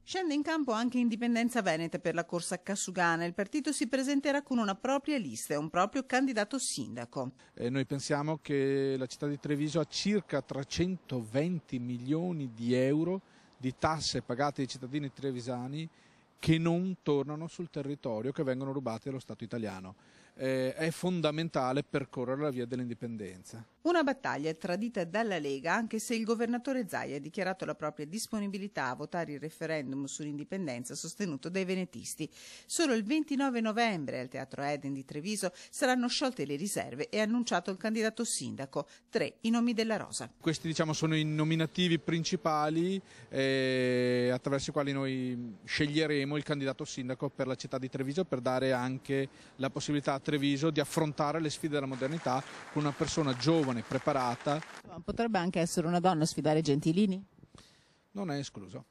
Scende in campo anche Indipendenza Veneta per la corsa a Cassugana. Il partito si presenterà con una propria lista e un proprio candidato sindaco. Noi pensiamo che la città di Treviso ha circa 320 milioni di euro di tasse pagate ai cittadini trevisani che non tornano sul territorio, che vengono rubate allo Stato italiano. È fondamentale percorrere la via dell'indipendenza. Una battaglia tradita dalla Lega, anche se il governatore Zaia ha dichiarato la propria disponibilità a votare il referendum sull'indipendenza sostenuto dai venetisti. Solo il 29 novembre al Teatro Eden di Treviso saranno sciolte le riserve e annunciato il candidato sindaco. 3 i nomi della rosa. Questi sono i nominativi principali attraverso i quali noi sceglieremo il candidato sindaco per la città di Treviso, per dare anche la possibilità a Treviso di affrontare le sfide della modernità con una persona giovane, preparata. Potrebbe anche essere una donna a sfidare Gentilini? Non è escluso.